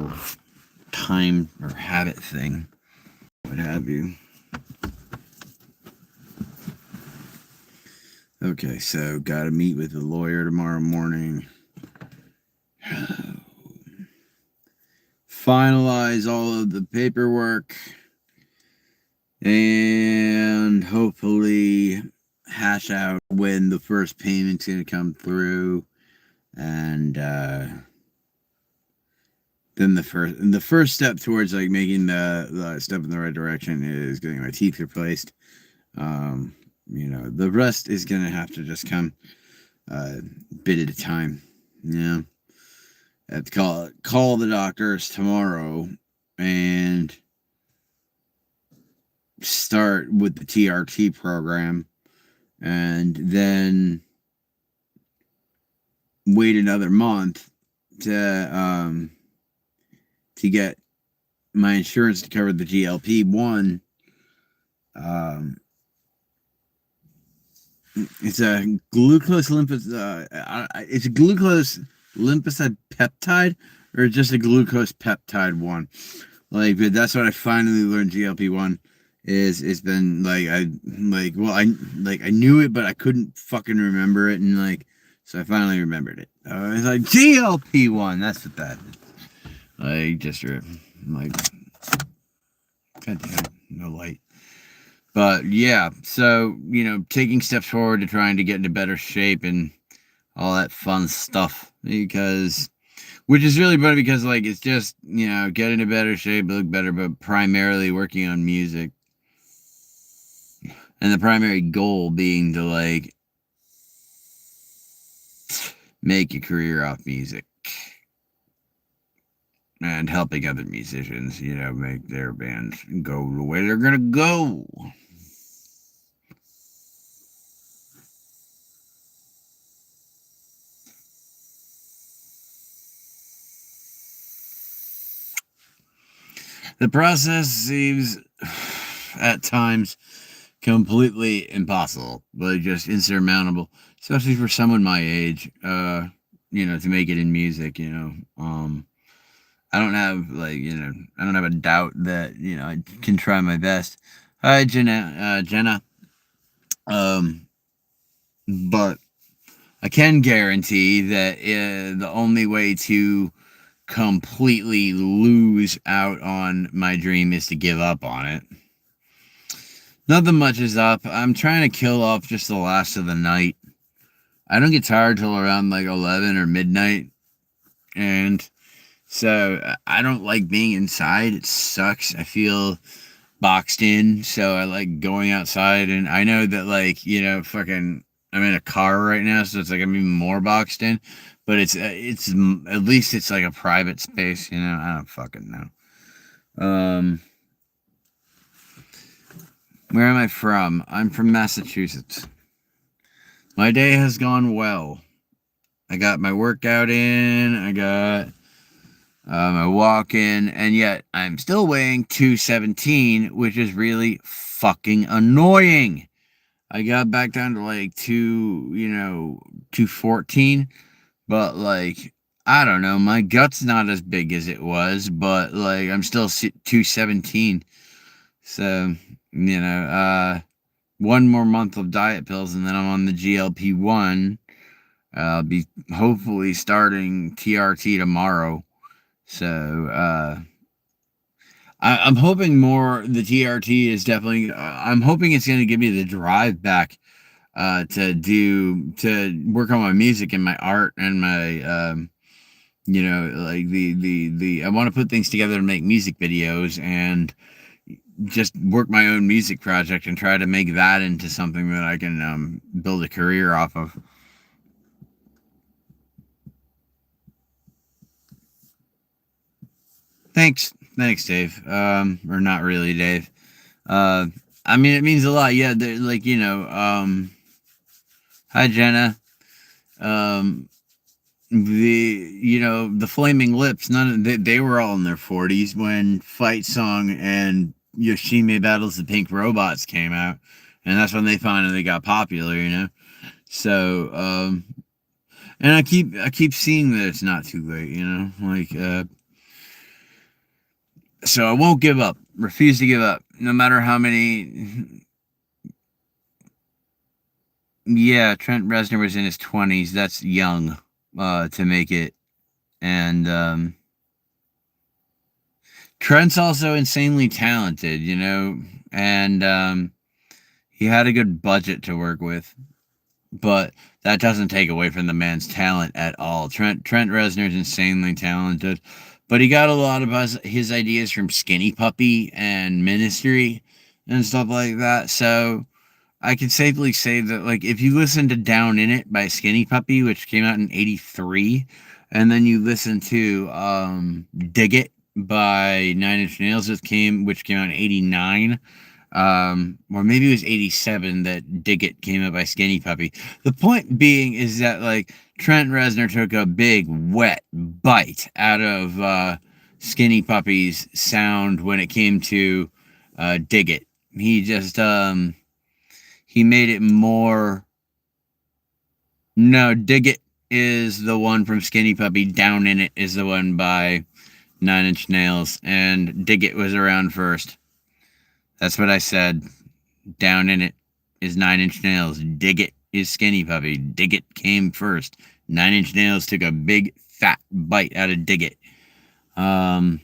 little time or habit thing, what have you. Okay, so gotta meet with the lawyer tomorrow morning. Finalize all of the paperwork and hopefully hash out when the first payment's gonna come through, and then the first step towards like making the step in the right direction is getting my teeth replaced. The rest is gonna have to just come bit at a time. Yeah, I have to call the doctors tomorrow and start with the TRT program, and then wait another month to get my insurance to cover the GLP-1. It's a glucose lymphocyte peptide, or just a glucose peptide one. Like, but that's what I finally learned. GLP-1 is. It's been like I knew it, but I couldn't fucking remember it, and like, so I finally remembered it. It's like GLP-1. That's what that is. Like, just like, god damn it, no light. But yeah, so, taking steps forward to trying to get into better shape and all that fun stuff, which is really funny because, like, it's just, get into better shape, look better, but primarily working on music. And the primary goal being to, like, make a career off music. And helping other musicians, make their bands go the way they're gonna go. The process seems, at times, completely impossible, but just insurmountable, especially for someone my age, to make it in music, I don't have, I don't have a doubt that, I can try my best. Hi, Jenna. But I can guarantee that the only way to completely lose out on my dream is to give up on it. Nothing much is up. I'm trying to kill off just the last of the night. I don't get tired till around like 11 or midnight. And so I don't like being inside. It sucks. I feel boxed in. So I like going outside. And I know that, like, I'm in a car right now. So it's like I'm even more boxed in. But it's at least it's like a private space. I don't fucking know. Where am I from? I'm from Massachusetts. My day has gone well. I got my workout in. I got my walk in. And yet I'm still weighing 217, which is really fucking annoying. I got back down to like 214. But like, I don't know. My gut's not as big as it was. But like, I'm still 217. So, one more month of diet pills and then I'm on the GLP-1. I'll be hopefully starting TRT tomorrow. So, I'm hoping more. The TRT is definitely, I'm hoping it's going to give me the drive back, to work on my music and my art and my, like I want to put things together to make music videos and just work my own music project and try to make that into something that I can build a career off of. Thanks, Dave. Or not really, Dave. I mean, it means a lot. Yeah, like, hi, Jenna. The Flaming Lips. They were all in their 40s when Fight Song and Yoshime Battles the Pink Robots came out, and that's when they finally got popular. So, and I keep seeing that it's not too late. Like, So I won't give up. Refuse to give up. No matter how many. Yeah, Trent Reznor was in his 20s. That's young to make it. And Trent's also insanely talented, you know, and he had a good budget to work with, but that doesn't take away from the man's talent at all. Trent Reznor's insanely talented, but he got a lot of his ideas from Skinny Puppy and Ministry and stuff like that. So I can safely say that, like, if you listen to Down in It by Skinny Puppy, which came out in '83, and then you listen to Dig It by Nine Inch Nails, which came out in '89, or maybe it was '87 that Dig It came out by Skinny Puppy. The point being is that, like, Trent Reznor took a big wet bite out of Skinny Puppy's sound when it came to Dig It. He just he made it more. No, Dig It is the one from Skinny Puppy. Down in It is the one by Nine Inch Nails, and Dig It was around first. That's what I said. Down in It is Nine Inch Nails. Dig It is Skinny Puppy. Dig It came first. Nine Inch Nails took a big fat bite out of Dig It. And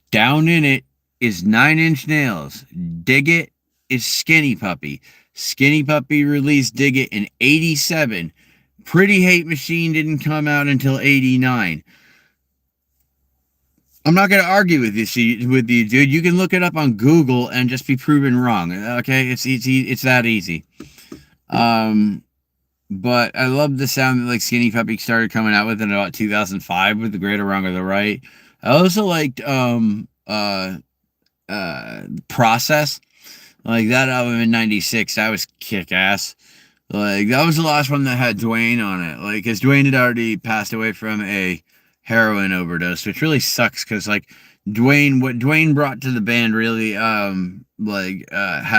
Down in It is Nine Inch Nails. Dig It is Skinny Puppy. Skinny Puppy released Dig It in '87. Pretty Hate Machine didn't come out until '89. I'm not going to argue with you, dude. You can look it up on Google and just be proven wrong. Okay, it's that easy. But I love the sound that, like, Skinny Puppy started coming out with in about 2005 with The Greater Wrong or the Right. I also liked Process. Like, that album in '96, that was kick ass. Like, that was the last one that had Dwayne on it. Like, because Dwayne had already passed away from a heroin overdose, which really sucks because, like, what Dwayne brought to the band really had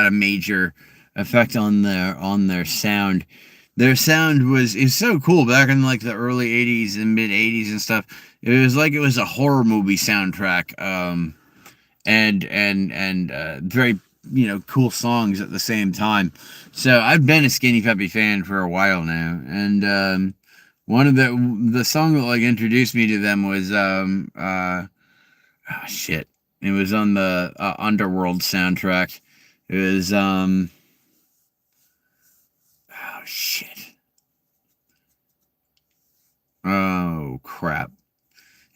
a major effect on their sound. Their sound is so cool back in, like, the early '80s and mid '80s and stuff. It was like it was a horror movie soundtrack, and very, you know, cool songs at the same time. So I've been a Skinny Puppy fan for a while now, and one of the song that, like, introduced me to them was shit. It was on the Underworld soundtrack. It was shit. Oh crap.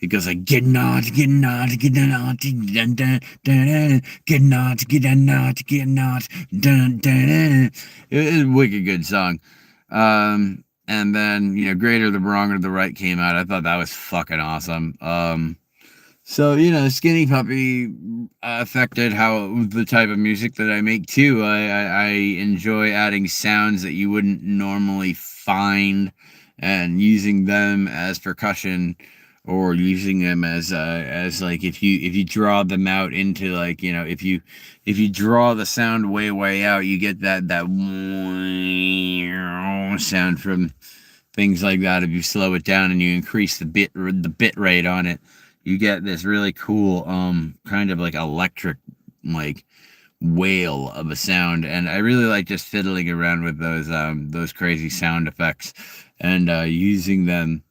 It goes like, get not, get not, get not, dun, dun, dun, get not, get not, get not, dun, dun, dun. It was a wicked good song. And then, you know, Greater the Wrong or the Right came out. I thought that was fucking awesome. So, you know, Skinny Puppy affected the type of music that I make too. I enjoy adding sounds that you wouldn't normally find and using them as percussion, or using them as like, if you draw them out into, like, you know, if you draw the sound way out, you get that sound from things like that. If you slow it down and you increase the bit rate on it, you get this really cool kind of like electric, like, wail of a sound. And I really like just fiddling around with those crazy sound effects and using them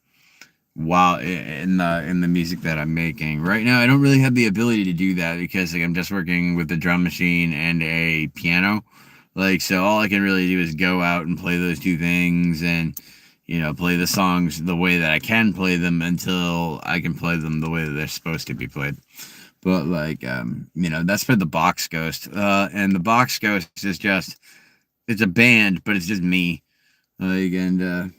while in the music that I'm making. Right now I don't really have the ability to do that because, like, I'm just working with the drum machine and a piano. Like, so all I can really do is go out and play those two things and, you know, play the songs the way that I can play them until I can play them the way that they're supposed to be played. But, like, you know, that's for the Box Ghost. And the Box Ghost is just, it's a band, but it's just me. Like, and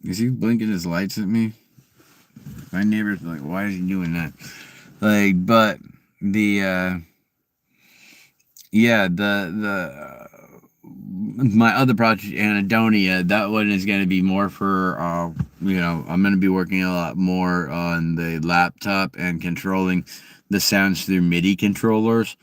is he blinking his lights at me? My neighbor's like, why is he doing that? Like, but my other project, Anadonia, that one is going to be more for, you know, I'm going to be working a lot more on the laptop and controlling the sounds through MIDI controllers,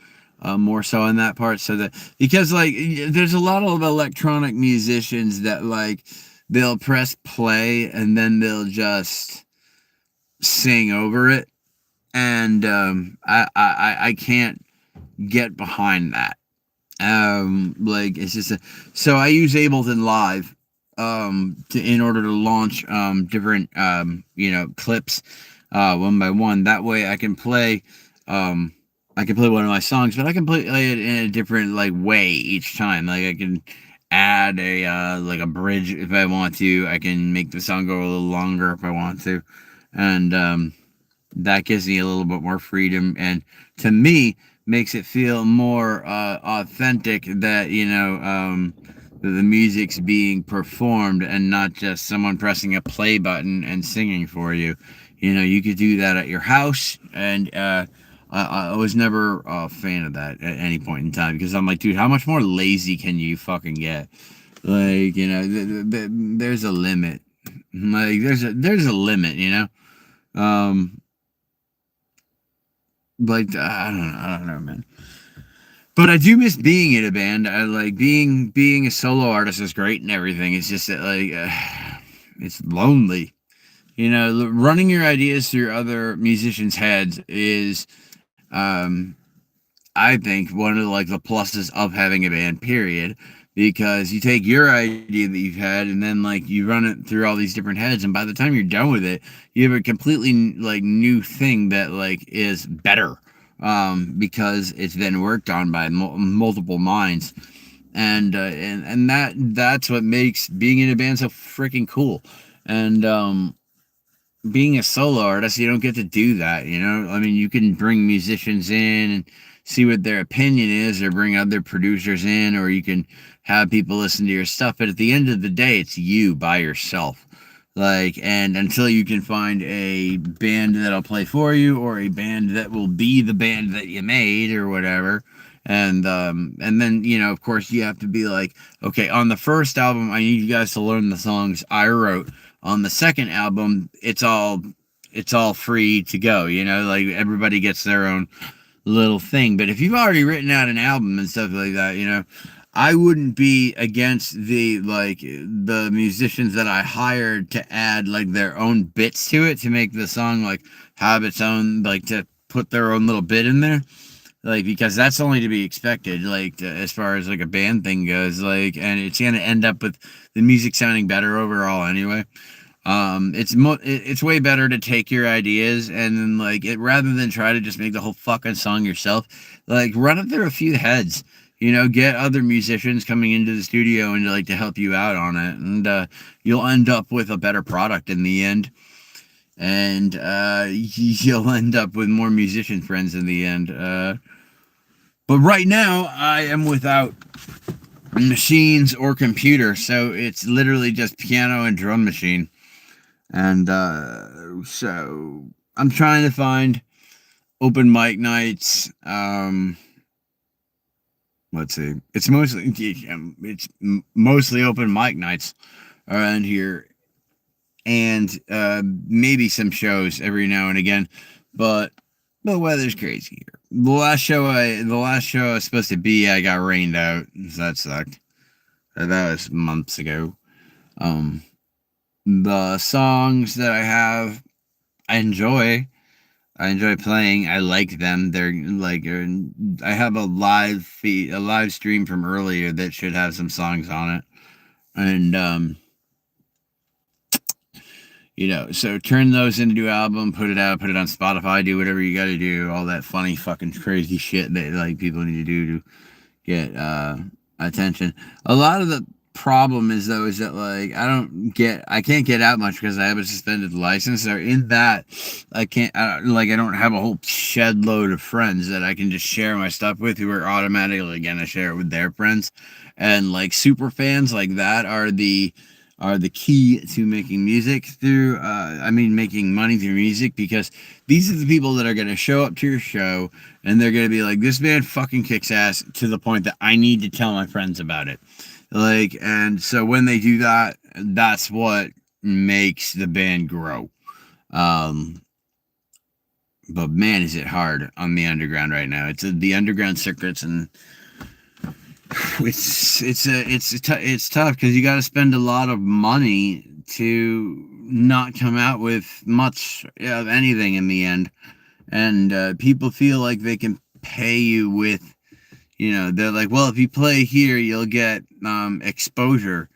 more so on that part. So that, because, like, there's a lot of electronic musicians that, like, they'll press play and then they'll just sing over it, and I can't get behind that. Like it's just so I use Ableton Live in order to launch different clips one by one. That way um I can play one of my songs, but I can play it in a different like way each time. Like I can add a like a bridge if I want to. I can make the song go a little longer if I want to, and that gives me a little bit more freedom, and to me makes it feel more authentic that the music's being performed and not just someone pressing a play button and singing for you. You could do that at your house, and I was never a fan of that at any point in time, because I'm like, dude, how much more lazy can you fucking get? Like, there's a limit. Like, there's a limit, um like I don't know, man. But I do miss being in a band. I like being a solo artist is great and everything. It's just that like it's lonely. Running your ideas through other musicians' heads is um I think one of like the pluses of having a band, period. Because you take your idea that you've had and then like you run it through all these different heads, and by the time you're done with it, you have a completely like new thing that like is better, because it's been worked on by multiple minds, and that's what makes being in a band so freaking cool. And being a solo artist, you don't get to do that. I mean, you can bring musicians in and see what their opinion is, or bring other producers in, or you can have people listen to your stuff. But at the end of the day, it's you by yourself. Like, and until you can find a band that'll play for you, or a band that will be the band that you made, or whatever. And then, of course, you have to be like, okay, on the first album, I need you guys to learn the songs I wrote. On the second album, it's all free to go. Like everybody gets their own little thing. But if you've already written out an album and stuff like that, I wouldn't be against the musicians that I hired to add like their own bits to it, to make the song like have its own, like to put their own little bit in there. Like, because that's only to be expected, like as far as like a band thing goes, like, and it's gonna end up with the music sounding better overall anyway. It's way better to take your ideas and then like it, rather than try to just make the whole fucking song yourself. Like, run it through a few heads. Get other musicians coming into the studio and like to help you out on it, and you'll end up with a better product in the end. And you'll end up with more musician friends in the end. But right now, I am without machines or computer, so it's literally just piano and drum machine. And so I'm trying to find open mic nights. Let's see, it's mostly open mic nights around here, and maybe some shows every now and again. But the weather's crazy here. The last show I was supposed to be, I got rained out, so that sucked. That was months ago. The songs that I have, I enjoy. I enjoy playing. I like them. They're like, I have a live feed, a live stream from earlier that should have some songs on it, and so turn those into an album, put it out, put it on Spotify, do whatever you got to do, all that funny fucking crazy shit that like people need to do to get attention. A lot of the problem is that like I can't get out much because I have a suspended license. Or in that, I don't have a whole shed load of friends that I can just share my stuff with, who are automatically gonna share it with their friends. And like super fans like that are the key to making music through making money through music, because these are the people that are going to show up to your show and they're going to be like, this band fucking kicks ass, to the point that I need to tell my friends about it. Like, and so when they do that, that's what makes the band grow. But man, is it hard on the underground right now. It's the underground circuits, and It's tough because you got to spend a lot of money to not come out with much of anything in the end, and people feel like they can pay you with, they're like, well, if you play here, you'll get exposure.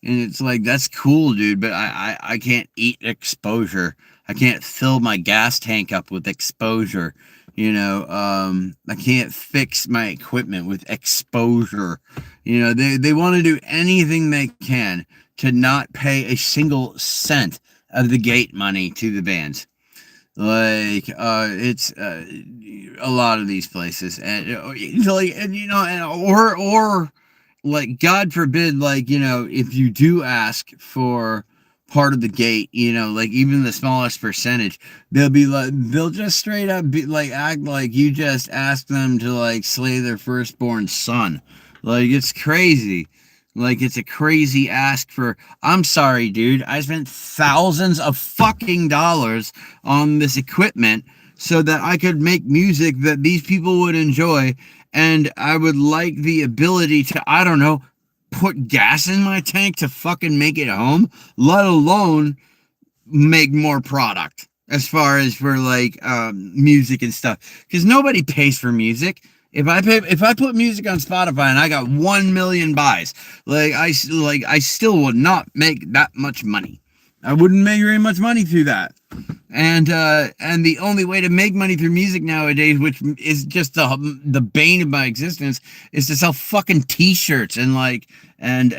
And it's like, that's cool, dude, but I can't eat exposure. I can't fill my gas tank up with exposure. I can't fix my equipment with exposure. They want to do anything they can to not pay a single cent of the gate money to the bands. Like, it's a lot of these places, and like, or like, God forbid, like, if you do ask for part of the gate, like, even the smallest percentage, they'll just straight up be like, act like you just asked them to, like, slay their firstborn son. Like, it's crazy. Like, it's a crazy ask for, I'm sorry, dude, I spent thousands of fucking dollars on this equipment so that I could make music that these people would enjoy, and I would like the ability to, I don't know, put gas in my tank to fucking make it home, let alone make more product as far as for, like, music and stuff, because nobody pays for music. If I put music on Spotify and I got 1 million buys, I still would not make that much money. I wouldn't make very much money through that. And the only way to make money through music nowadays, which is just the bane of my existence, is to sell fucking t-shirts and like like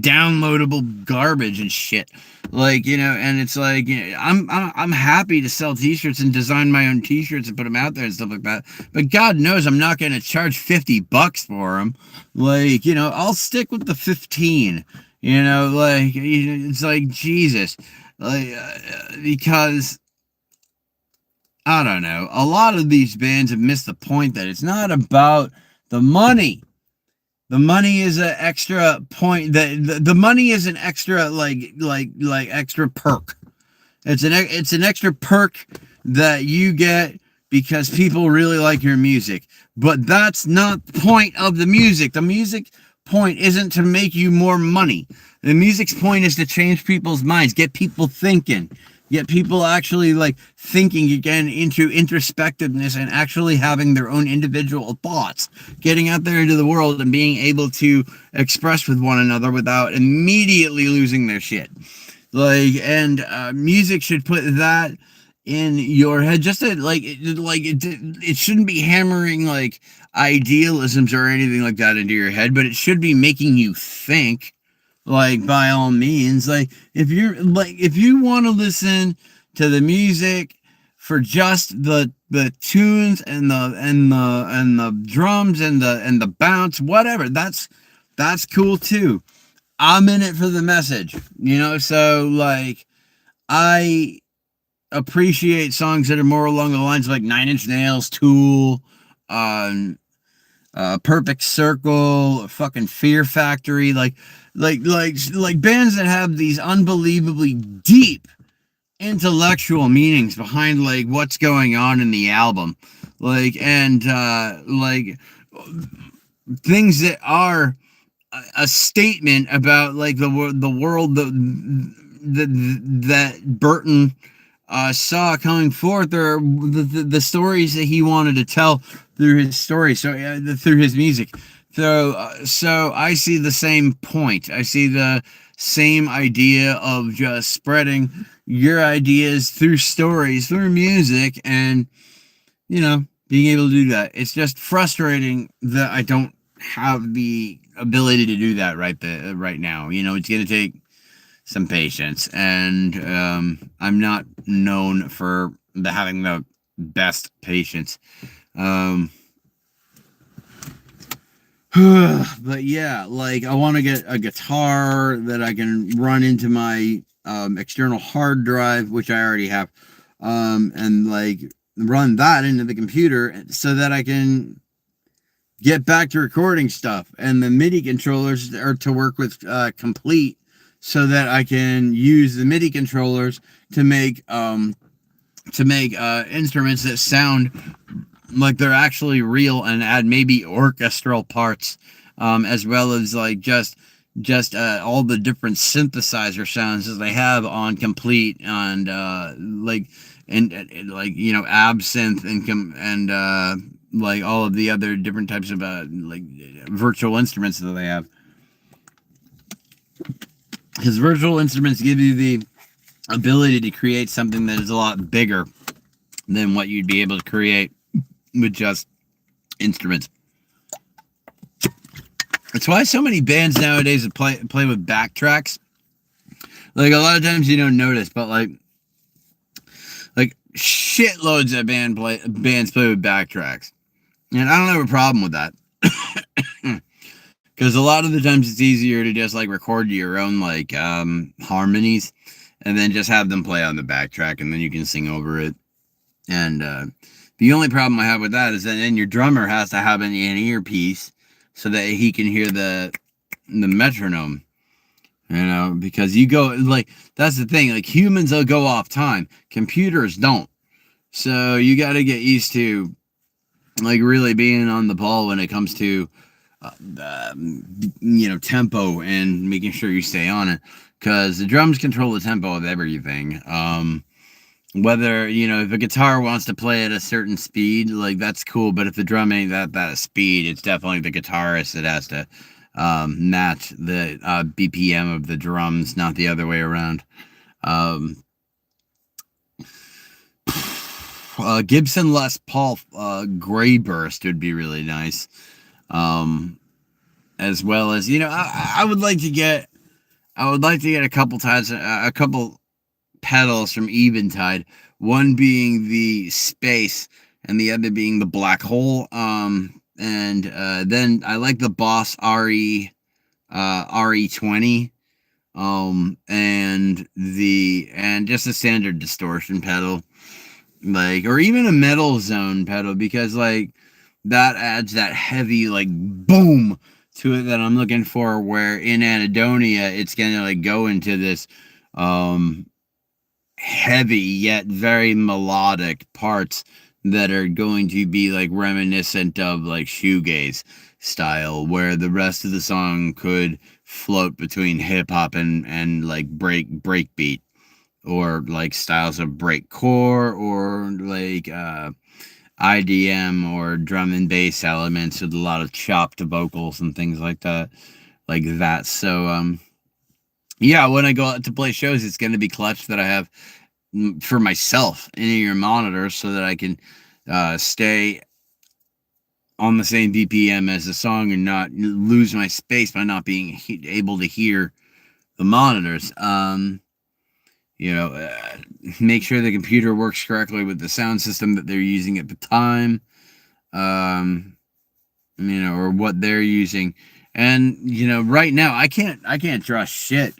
downloadable garbage and shit. Like, and it's like, I'm happy to sell t-shirts and design my own t-shirts and put them out there and stuff like that. But God knows I'm not going to charge $50 for them. Like, I'll stick with the 15. Like, it's like, Jesus. Like, because I don't know, a lot of these bands have missed the point that it's not about the money. The money is an extra point. The money is an extra, like extra perk. It's an extra perk that you get because people really like your music. But that's not the point of the music. The music point isn't to make you more money. The music's point is to change people's minds, get people thinking, get people actually, like, thinking again into introspectiveness and actually having their own individual thoughts, getting out there into the world and being able to express with one another without immediately losing their shit. Like, and music should put that in your head, just to, it shouldn't be hammering, like, idealisms or anything like that into your head, but it should be making you think. Like, by all means, like, if you want to listen to the music for just the tunes and the drums and the bounce, whatever, that's cool too. I'm in it for the message, so, like, I appreciate songs that are more along the lines of, like, Nine Inch Nails, Tool, Perfect Circle, fucking Fear Factory, like bands that have these unbelievably deep intellectual meanings behind, like, what's going on in the album, like, and like, things that are a statement about, like, the world that Burton saw coming forth, or the stories that he wanted to tell through his story, through his music. So I see the same point. I see the same idea of just spreading your ideas through stories, through music, and, being able to do that. It's just frustrating that I don't have the ability to do that right now. It's going to take some patience, and I'm not known for having the best patience. But yeah, like, I want to get a guitar that I can run into my external hard drive, which I already have, and, like, run that into the computer so that I can get back to recording stuff. And the MIDI controllers are to work with Complete, so that I can use the MIDI controllers to make instruments that sound like they're actually real, and add maybe orchestral parts, as well as like just all the different synthesizer sounds that they have on Complete, and like and like Absinthe and like all of the other different types of like virtual instruments that they have, because virtual instruments give you the ability to create something that is a lot bigger than what you'd be able to create with just instruments. That's why so many bands nowadays play with backtracks. Like a lot of times you don't notice, but like shitloads of bands play with backtracks, and I don't have a problem with that. Because a lot of the times it's easier to just like record your own like harmonies, and then just have them play on the backtrack, and then you can sing over it. And the only problem I have with that is that then your drummer has to have an earpiece so that he can hear the metronome. Because you go like, that's the thing. Like, humans will go off time, computers don't. So you got to get used to like really being on the ball when it comes to tempo, and making sure you stay on it, because the drums control the tempo of everything. Whether if a guitar wants to play at a certain speed, like, that's cool, but if the drum ain't that speed, it's definitely the guitarist that has to match the BPM of the drums, not the other way around. Gibson Les Paul Gray Burst would be really nice. As well as, I would like to get a couple pedals from Eventide, one being the Space and the other being the Black Hole. And then I like the Boss RE20, and just a standard distortion pedal, like, or even a Metal Zone pedal, because like that adds that heavy like boom to it that I'm looking for, where in Anedonia it's gonna like go into this heavy yet very melodic parts that are going to be like reminiscent of like shoegaze style, where the rest of the song could float between hip hop and like breakbeat, or like styles of breakcore, or like IDM, or drum and bass elements with a lot of chopped vocals and things like that. So yeah, when I go out to play shows, it's going to be clutch that I have for myself in-ear monitors, so that I can stay on the same BPM as the song and not lose my space by not being able to hear the monitors. Make sure the computer works correctly with the sound system that they're using at the time, or what they're using. And right now I can't draw shit.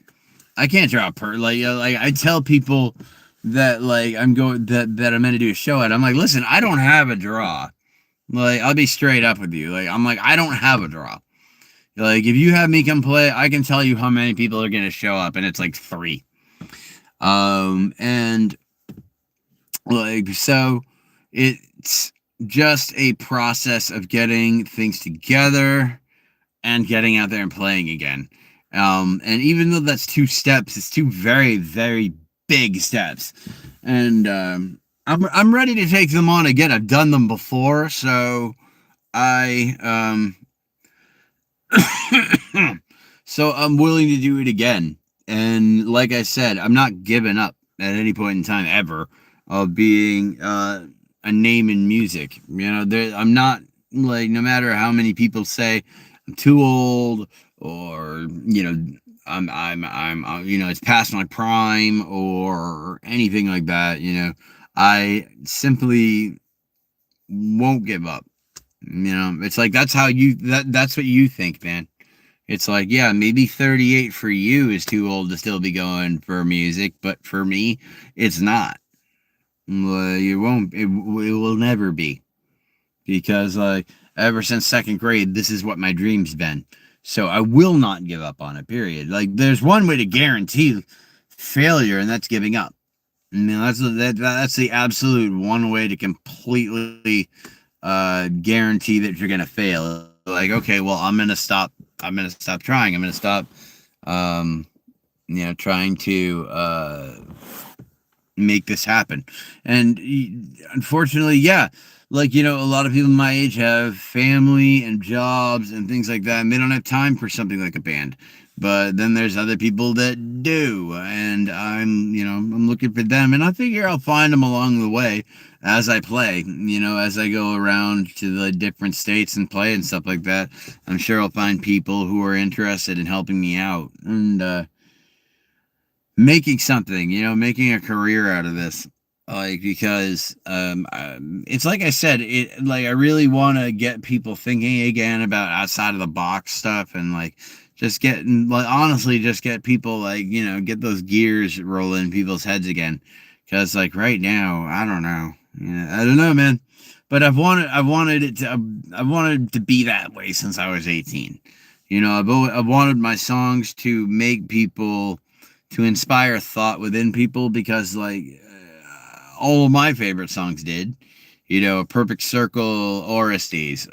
I can't draw like I tell people that like I'm going that I'm going to do a show at. I'm like, listen, I don't have a draw. Like, I'll be straight up with you. Like, I'm like, I don't have a draw. Like, if you have me come play, I can tell you how many people are going to show up, and it's like 3. And like, so it's just a process of getting things together and getting out there and playing again. And even though that's 2 steps, it's 2 very, very big steps. And I'm ready to take them on again. I've done them before, so I'm willing to do it again. And like I said, I'm not giving up at any point in time ever of being a name in music. I'm not, like, no matter how many people say I'm too old, or I'm it's past my prime, or anything like that. I simply won't give up. It's like, that's what you think, man. It's like, yeah, maybe 38 for you is too old to still be going for music, but for me, it's not. It won't. It will never be, because like, ever since 2nd grade, this is what my dream's been. So I will not give up on it. Period. Like, there's one way to guarantee failure, and that's giving up. That's the absolute one way to completely guarantee that you're gonna fail. Like, okay, well, I'm gonna stop trying. I'm gonna stop, um, trying to make this happen. And unfortunately, yeah, like, a lot of people my age have family and jobs and things like that, and they don't have time for something like a band. But then there's other people that do, and I'm looking for them, and I figure I'll find them along the way as I play, as I go around to the different states and play and stuff like that. I'm sure I'll find people who are interested in helping me out and making something, making a career out of this. Like, because it's like I said, it like I really want to get people thinking again about outside of the box stuff, and like just getting, like, honestly, just get people, like, get those gears rolling in people's heads again. Because, like, right now, I don't know. I don't know, man. But I've wanted to be that way since I was 18. I've wanted my songs to make people, to inspire thought within people, because, like, all of my favorite songs did. Perfect Circle, Orestes,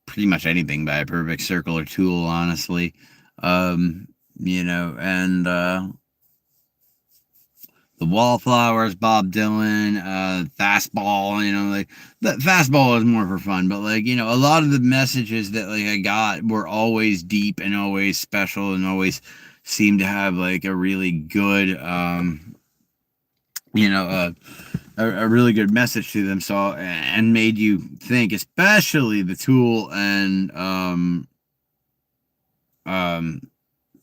pretty much anything by a Perfect Circle or Tool, honestly. And the Wallflowers, Bob Dylan, Fastball, like, the Fastball is more for fun, but, like, a lot of the messages that, like, I got were always deep and always special and always seemed to have, like, a really good, you know, uh, a really good message to them. So, and made you think, especially the Tool and um,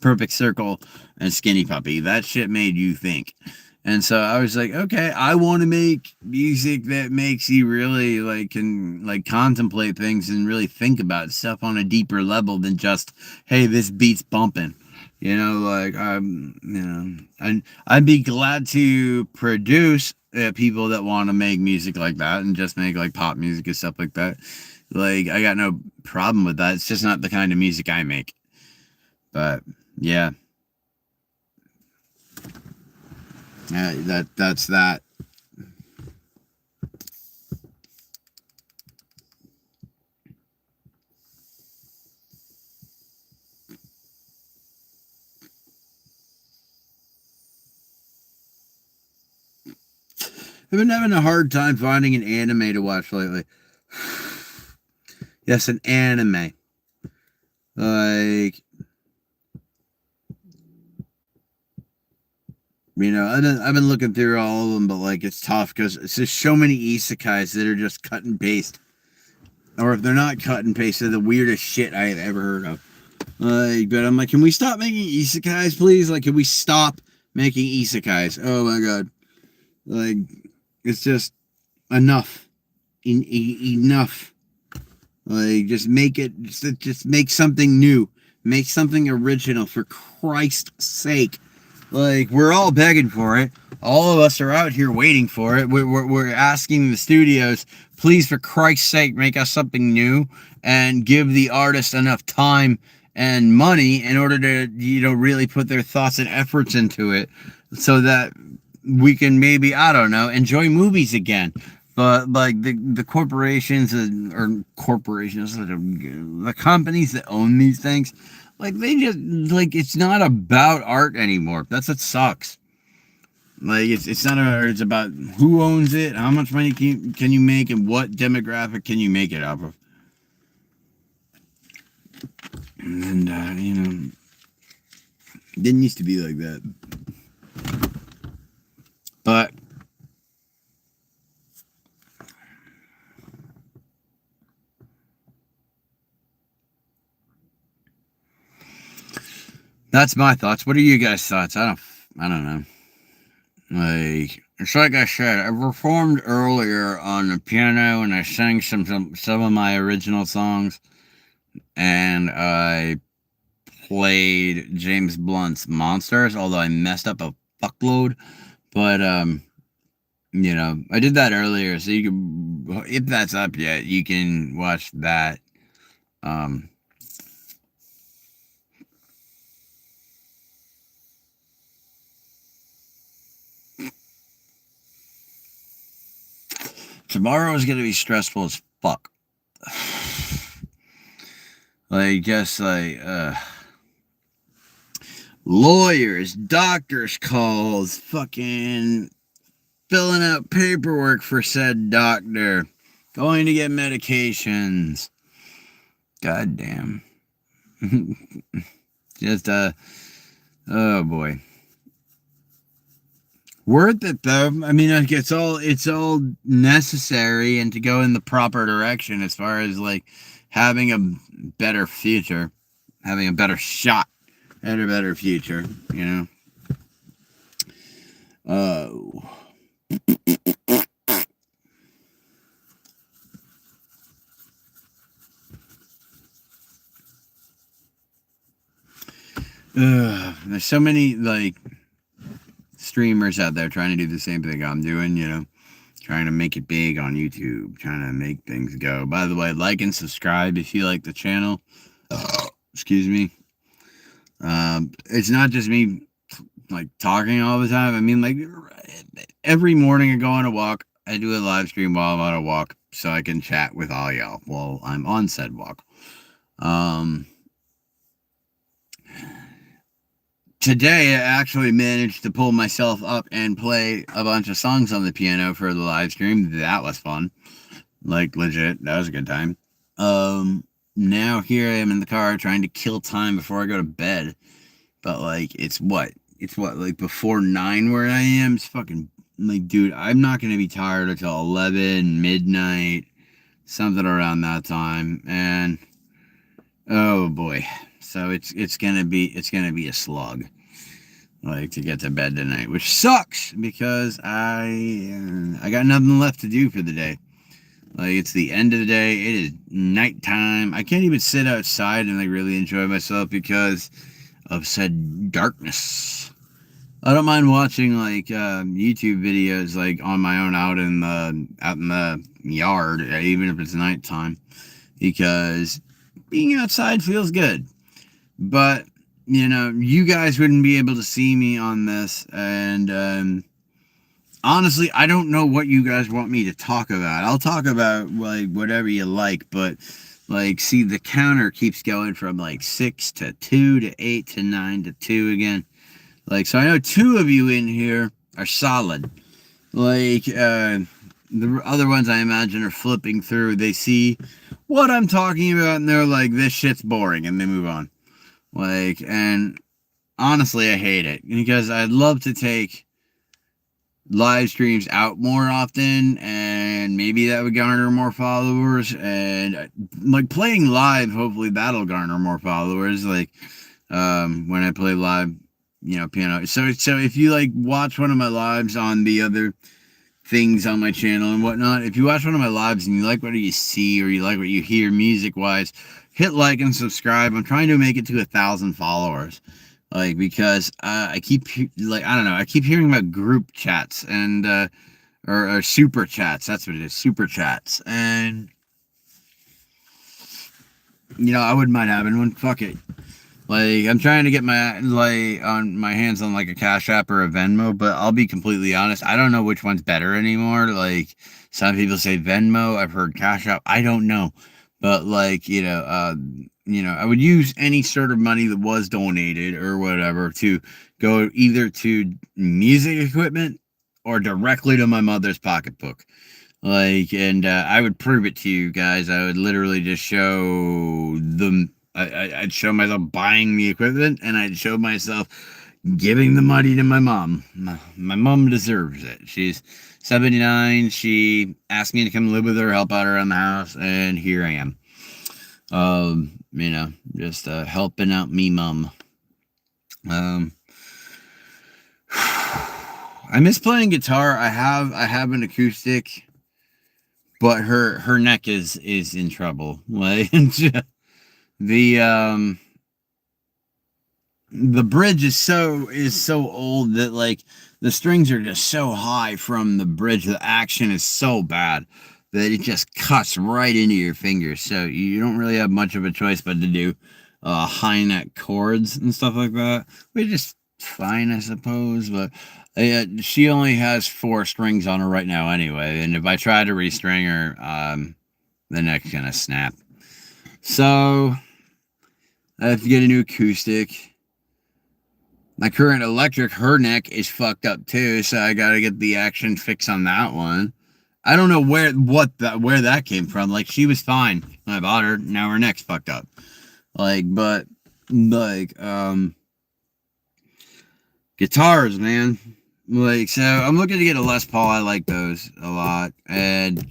Perfect Circle and Skinny Puppy. That shit made you think. And so I was like, okay, I want to make music that makes you really, like, can, like, contemplate things and really think about stuff on a deeper level than just, hey, this beat's bumping. Like, I'd be glad to produce people that want to make music like that and just make, like, pop music and stuff like that. Like, I got no problem with that. It's just not the kind of music I make. But yeah, that's that. I've been having a hard time finding an anime to watch lately. Yes, an anime. Like, I've been looking through all of them, but, like, it's tough because it's just so many isekais that are just cut and paste. Or if they're not cut and paste, they're the weirdest shit I have ever heard of. Like, but I'm like, can we stop making isekais, please? Like, can we stop making isekais? Oh my god. Like, it's just enough. Enough. Like, just make it, just make something new. Make something original, for Christ's sake. Like, we're all begging for it. All of us are out here waiting for it. We're asking the studios, please, for Christ's sake, make us something new and give the artist enough time and money in order to, really put their thoughts and efforts into it, so that we can maybe, I don't know, enjoy movies again. But, like, the corporations, or corporations, the companies that own these things, like, they just, like, it's not about art anymore. That's what sucks. Like, it's not about, it's about who owns it, how much money can you make, and what demographic can you make it off of. And it didn't used to be like that. But that's my thoughts. What are you guys' thoughts? I don't know. Like, it's like I said, I performed earlier on the piano and I sang some of my original songs, and I played James Blunt's Monsters, although I messed up a fuckload. But I did that earlier, so you can, if that's up yet, you can watch that. Um, tomorrow is gonna be stressful as fuck. Like, just like, lawyers, doctors' calls, fucking filling out paperwork for said doctor, going to get medications. God damn. Just, oh boy. Worth it though. I mean, like, it's all necessary and to go in the proper direction as far as like having a better future, having a better shot at a better future, you know. Oh. There's so many like streamers out there trying to do the same thing I'm doing, you know, trying to make it big on YouTube, trying to make things go. By the way, like and subscribe if you like the channel. Excuse me. It's not just me like talking all the time. I mean, like every morning I go on a walk. I do a live stream while I'm on a walk so I can chat with all y'all while I'm on said walk. Today, I actually managed to pull myself up and play a bunch of songs on the piano for the live stream. That was fun. Like, legit. That was a good time. Now here I am in the car trying to kill time before I go to bed. But, like, it's what, like, before 9 where I am? It's fucking, like, dude, I'm not going to be tired until 11, midnight, something around that time. And, oh, boy. So it's gonna be a slug, like, to get to bed tonight, which sucks because I got nothing left to do for the day. Like, it's the end of the day. It is nighttime. I can't even sit outside and like really enjoy myself because of said darkness. I don't mind watching like YouTube videos like on my own out in the yard, even if it's nighttime, because being outside feels good. But, you know, you guys wouldn't be able to see me on this. And honestly, I don't know what you guys want me to talk about. I'll talk about, like, whatever you like. But, like, see, the counter keeps going from, like, 6 to 2 to 8 to 9 to 2 again. Like, so I know 2 of you in here are solid. Like, the other ones I imagine are flipping through. They see what I'm talking about, and they're like, this shit's boring, and they move on. Like, and honestly, I hate it because I'd love to take live streams out more often, and maybe that would garner more followers. And like playing live, hopefully that'll garner more followers. Like, when I play live, you know, piano. So if you like watch one of my lives on the other things on my channel and whatnot, if you watch one of my lives and you like what you see or you like what you hear music wise, hit like and subscribe. I'm trying to make it to 1,000 followers, like, because I keep, like, I don't know, I keep hearing about group chats and or super chats. That's what it is, super chats. And you know, I wouldn't mind having one. Fuck it. Like, I'm trying to get my hands on like a Cash App or a Venmo, but I'll be completely honest, I don't know which one's better anymore. Like, some people say Venmo, I've heard Cash App, I don't know. But like, you know, I would use any sort of money that was donated or whatever to go either to music equipment or directly to my mother's pocketbook. Like, and I would prove it to you guys. I would literally just show them. I'd show myself buying the equipment, and I'd show myself giving the money to my mom. My mom deserves it. She's 79. She asked me to come live with her, help out around the house, and here I am. You know, just helping out me mom. I miss playing guitar. I have an acoustic, but her neck is in trouble. Like, the bridge is so old that like the strings are just so high from the bridge. The action is so bad that it just cuts right into your fingers. So you don't really have much of a choice but to do high neck chords and stuff like that, which is fine, I suppose. But she only has 4 strings on her right now, anyway. And if I try to restring her, the neck's gonna snap. So I have to get a new acoustic. My current electric, her neck is fucked up too, so I gotta get the action fix on that one. I don't know where that came from. Like, she was fine when I bought her. Now her neck's fucked up. Guitars, man. So I'm looking to get a Les Paul. I like those a lot, and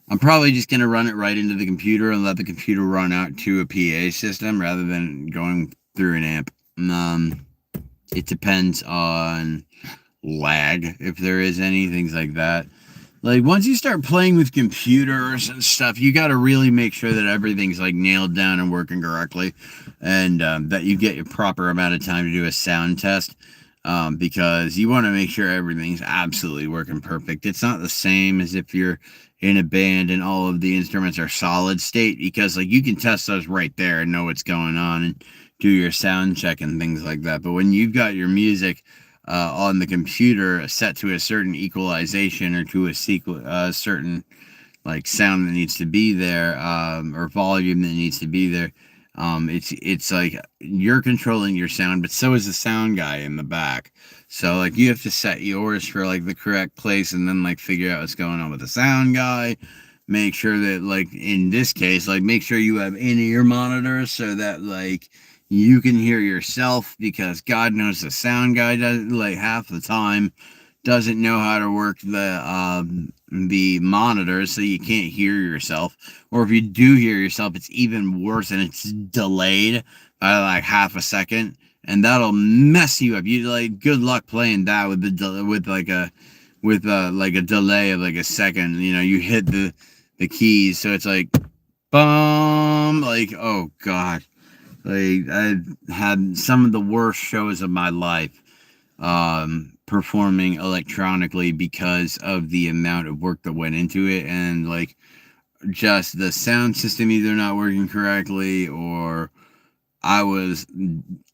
I'm probably just gonna run it right into the computer and let the computer run out to a PA system rather than going through an amp. It depends on lag, if there is any, things like that. Like, once you start playing with computers and stuff, you got to really make sure that everything's like nailed down and working correctly, and that you get your proper amount of time to do a sound test, because you want to make sure everything's absolutely working perfect. It's not the same as if you're in a band and all of the instruments are solid state, because like you can test those right there and know what's going on and do your sound check and things like that. But when you've got your music on the computer set to a certain equalization or to a certain like sound that needs to be there, or volume that needs to be there, it's like you're controlling your sound, but so is the sound guy in the back. So like you have to set yours for like the correct place, and then like figure out what's going on with the sound guy. Make sure that, like in this case, like make sure you have in-ear monitors so that like you can hear yourself, because God knows the sound guy does, like, half the time doesn't know how to work the monitor, so you can't hear yourself. Or if you do hear yourself, it's even worse, and it's delayed by like half a second, and that'll mess you up. You like, good luck playing that with a delay of like a second. You hit the keys, so it's like, boom, like, oh God. Like, I've had some of the worst shows of my life performing electronically because of the amount of work that went into it, and like just the sound system either not working correctly, or I was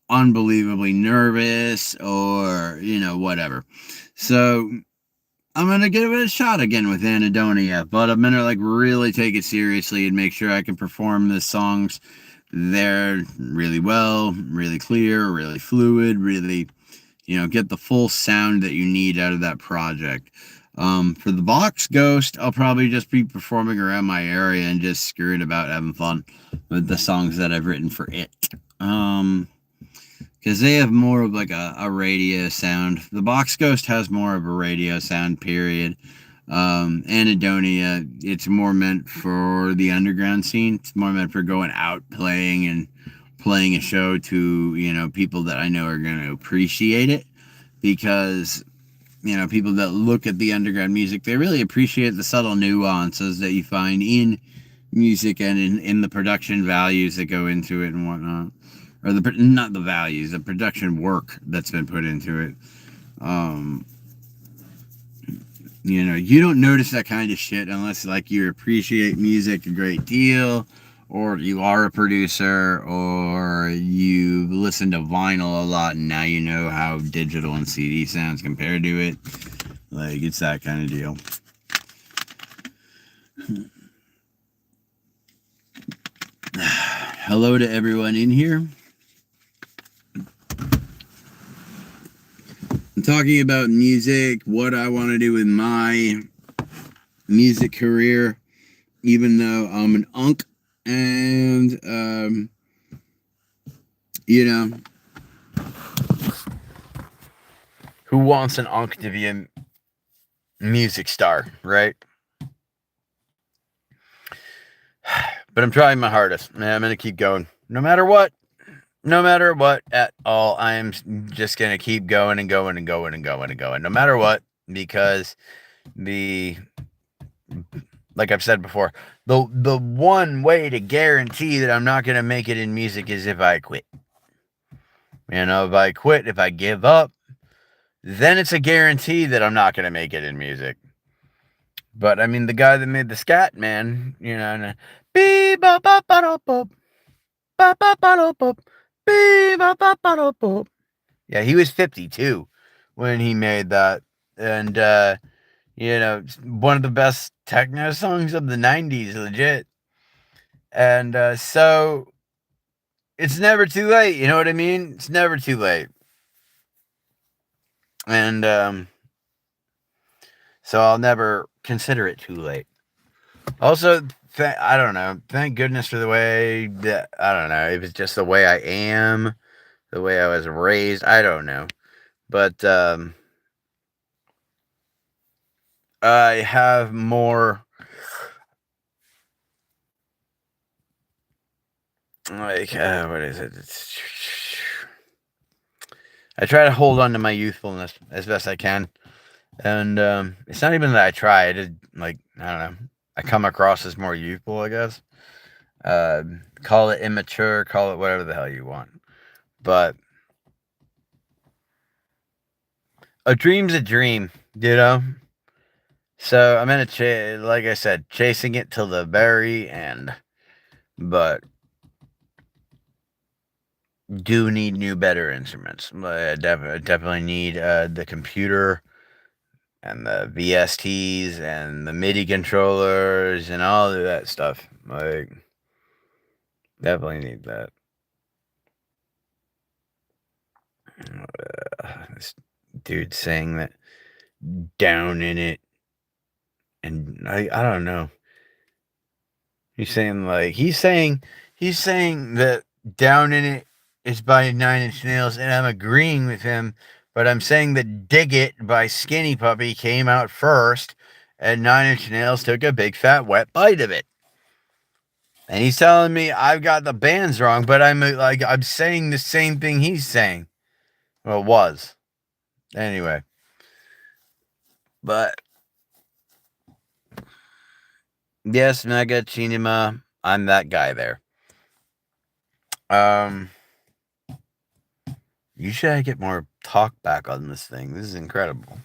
unbelievably nervous, or whatever. So I'm gonna give it a shot again with Anhedonia, but I'm gonna like really take it seriously and make sure I can perform the songs there really well, really clear, really fluid, really, get the full sound that you need out of that project. For the Box Ghost, I'll probably just be performing around my area and just screwing about, having fun with the songs that I've written for it. Because they have more of like a radio sound. The Box Ghost has more of a radio sound, period. Anhedonia, it's more meant for the underground scene. It's more meant for going out playing a show to, people that I know are going to appreciate it, because, people that look at the underground music, they really appreciate the subtle nuances that you find in music and in the production values that go into it and whatnot. Or not the values, the production work that's been put into it. You don't notice that kind of shit unless like you appreciate music a great deal, or you are a producer, or you listen to vinyl a lot and now you know how digital and CD sounds compared to it. Like, it's that kind of deal. Hello to everyone in here. I'm talking about music, what I want to do with my music career, even though I'm an unk, and who wants an unk to be a music star, right? But I'm trying my hardest, and I'm gonna keep going no matter what at all. I am just gonna keep going and going and going and going and going, no matter what, because like I've said before, the one way to guarantee that I'm not gonna make it in music is if I quit. If I quit, if I give up, then it's a guarantee that I'm not gonna make it in music. But I mean, the guy that made the scat, man, Yeah, he was 52 when he made that. And, one of the best techno songs of the 90s, legit. And so it's never too late. You know what I mean? It's never too late. And so I'll never consider it too late. Also, I don't know. Thank goodness for the way that, I don't know, if it's just the way I am, the way I was raised, I don't know. But I have more, like, what is it? I try to hold on to my youthfulness as best I can. And it's not even that I try. I just, like, I don't know. I come across as more youthful, I guess. Call it immature, call it whatever the hell you want. But a dream's a dream, you know? So I'm gonna like I said, chasing it till the very end. But do need new, better instruments. I definitely need the computer and the VSTs and the MIDI controllers and all of that stuff. Like, definitely need that. This dude saying that down in it, and I don't know. He's saying that down in it is by Nine Inch Nails, and I'm agreeing with him. But I'm saying that Dig It by Skinny Puppy came out first, and Nine Inch Nails took a big fat wet bite of it. And he's telling me I've got the bands wrong, but I'm saying the same thing he's saying. Well, it was. Anyway. But yes, Mega Chinima, I'm that guy there. Usually I get more talk back on this thing. This is incredible.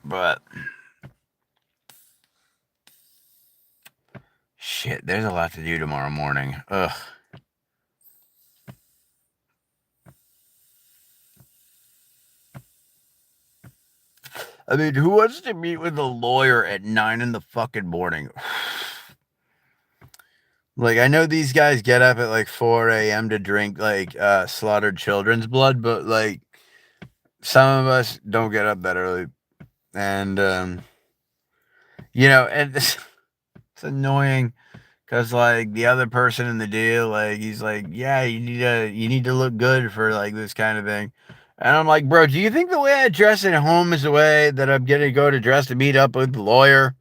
But shit, there's a lot to do tomorrow morning. Ugh. I mean, who wants to meet with a lawyer at 9 in the fucking morning? Like, I know these guys get up at like 4 a.m. to drink like slaughtered children's blood, but like some of us don't get up that early. And and it's annoying because like the other person in the deal, like he's like, yeah, you need to look good for like this kind of thing. And I'm like, bro, do you think the way I dress at home is the way that I'm gonna go to dress to meet up with the lawyer?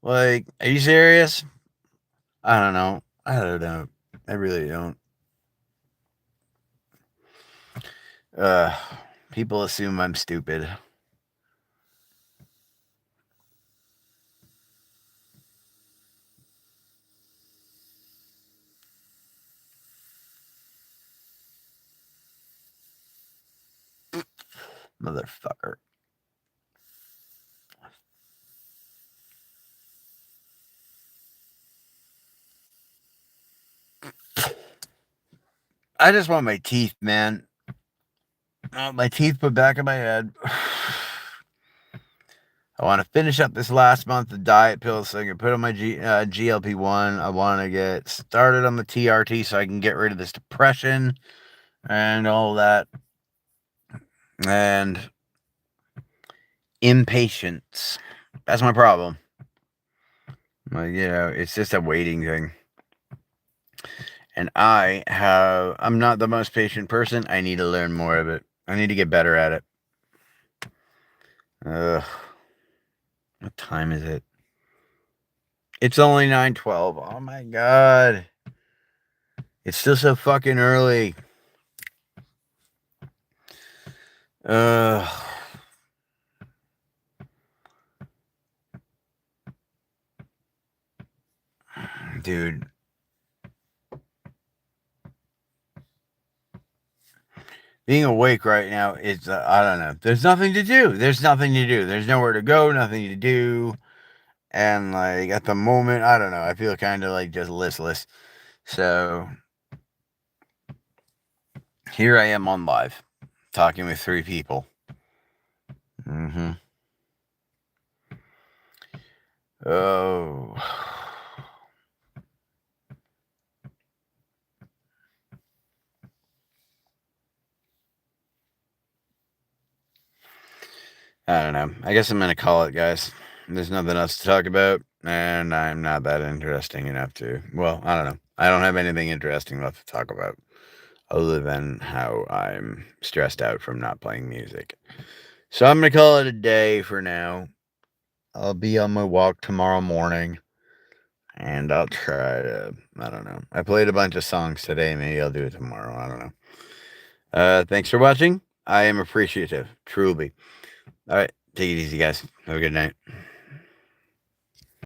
Like, are you serious? I don't know. I really don't. People assume I'm stupid. Motherfucker. I just want my teeth, man. My teeth put back in my head. I want to finish up this last month of diet pills so I can put on my GLP-1. I want to get started on the TRT so I can get rid of this depression and all that. And impatience. That's my problem. Like, it's just a waiting thing. And I'm not the most patient person. I need to learn more of it. I need to get better at it. Ugh. What time is it? It's only 9:12. Oh my god. It's still so fucking early. Dude. Being awake right now is, I don't know. There's nothing to do. There's nowhere to go, nothing to do. And, like, at the moment, I don't know. I feel kind of, like, just listless. So, here I am on live, talking with 3 people. Oh. I don't know. I guess I'm going to call it, guys. There's nothing else to talk about, and I'm not that interesting enough to. Well, I don't know. I don't have anything interesting left to talk about other than how I'm stressed out from not playing music. So I'm going to call it a day for now. I'll be on my walk tomorrow morning, and I'll try to, I don't know. I played a bunch of songs today. Maybe I'll do it tomorrow. I don't know. Thanks for watching. I am appreciative, truly. All right. Take it easy, guys. Have a good night.